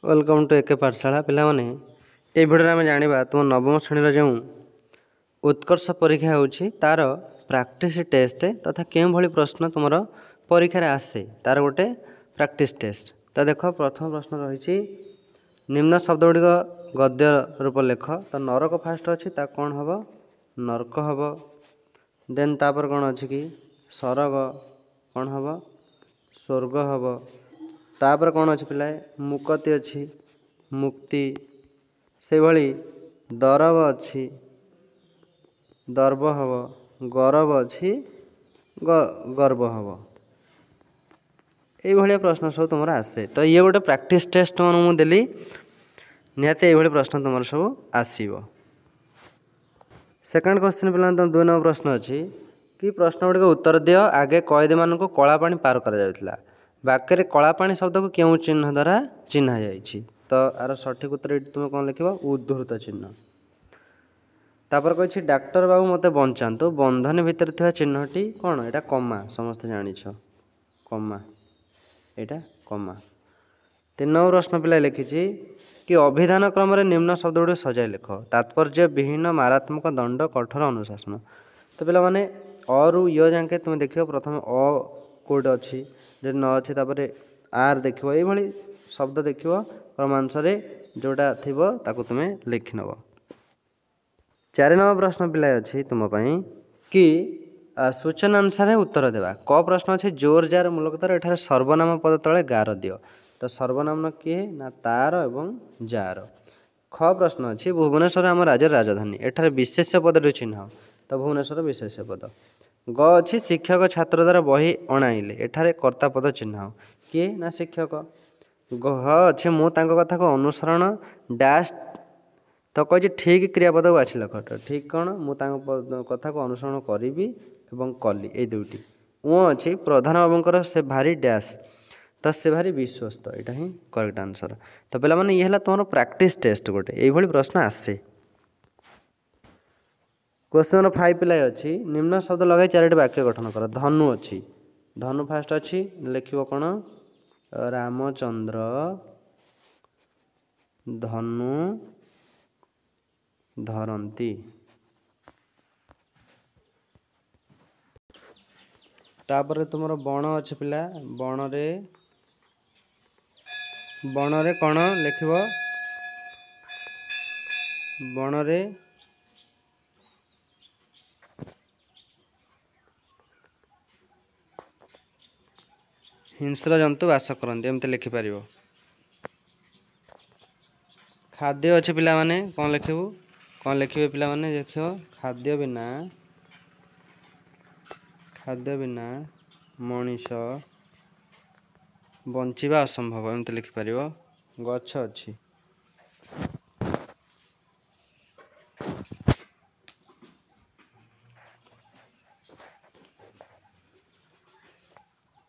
Welcome to एके पाठशाला पिलामाने ए video आम जाना तुम नवम श्रेणी जो उत्कर्ष परीक्षा होची तार प्रैक्टिस टेस्ट तथा क्यों भली प्रश्न तुम परीक्षा आसे तार गोटे प्रैक्टिस टेस्ट। तो देख प्रथम प्रश्न रही निम्न शब्द गुड़िक गद्य रूप लेख। तो नरक फास्ट अच्छी कौन हम नरक हम देन तापर कौन अच्छी कि सरग कौन हम स्वर्ग हम तापर कौन अच्छी पिला मुक्ति अच्छी मुक्ति से भली दरब अच्छी दर्भ हम गौरव अच्छी गर्व हम ये प्रश्न सब तुम आसे। तो ये गोटे प्रैक्टिस टेस्ट तुम देली निहाती ये प्रश्न तुम सब आसो। सेकेंड क्वेश्चन पे तुम 2 नंबर प्रश्न अच्छी कि प्रश्न गुड़िक उत्तर दियो आगे कैदी मान को कला पानी पार करा वाक्य कला पानी शब्द को क्यों चिन्ह द्वारा चिन्ह जाइए। तो यार सठिक उत्तर ये तुम कौन लिख उद्धृत चिन्ह। तापर कही डाक्टर बाबू मते बंचातु बंधन भितर थिबा चिन्हटी कौन एटा कमा समस्त जानिछ कमा एटा कमा। 3 नंबर प्रश्न पिला लिखी कि अभिधान क्रम निम्न शब्द गुड़ सजाई लिख तात्पर्य विहीन मारात्मक दंड कठोर अनुशासन। तो पिला माने अरु य जाके तुम देख प्रथम अ कोड अच्छी न अच्छी तापर आर देख ये शब्द देख क्रमांशरे जोटा थी तुम लिखि नब। 4 नंबर प्रश्न पिला अच्छी तुम कि सूचना अनुसार उत्तर देवा क प्रश्न अच्छे जोर जार मूलकतर एठार सर्वनाम पद तले गार दियो। तो सर्वनाम किए ना तार एवं जार। ख प्रश्न अच्छी भुवनेश्वर आम राज्य राजधानी एठार विशेष्य पद चिन्ह। तो भुवनेश्वर विशेष्य पद। ग अच्छी शिक्षक छात्र द्वारा बही अणाइले एठारे कर्ता पद चिन्ह किए ना शिक्षक। घ अच्छे मु तांको कथा को अनुसरण डैश तो कही ठीक क्रियापद को बाछि लख ठीक कौन मु कथा को अनुसरण करी एवं कली ये दुईटी। उ अच्छी प्रधान बाबूंकर से भारी डैश तो से भारी विश्वस्त यहाँ ही करेक्ट आंसर। तो पे मैंने ये तुम प्रैक्टिस टेस्ट गोटे ये प्रश्न आसे। क्वेश्चन नंबर 5 पिला अच्छी निम्न शब्द लगे 4टी वाक्य गठन कर। धनु अच्छी धनु फास्ट अच्छी लिख कौन रामचंद्र धनु धरती। तापर तुम बण अच्छे पिला बण रे कौन लिख बण रे हिंस्र जंतु बास करते एमती लिखिपर। खाद्य अच्छे पिला माने कौन लिखु कौन लिखे पिला माने देख खाद्य बिना मनीष बंचिबा असंभव एमती लिखिपर। गछ अच्छी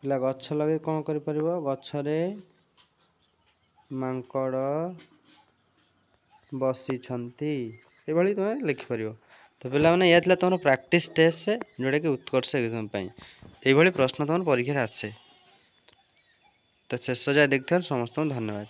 पिला गछ लगे कौन कर गछरे मांकड़ बसी ये तुम लिखिपर। तो पे मैंने यह तुम प्रैक्टिस टेस्ट जोटा कि उत्कर्ष एग्जाम ये प्रश्न तुम परीक्षा आसे। तो शेष जाए देखते समस्त धन्यवाद।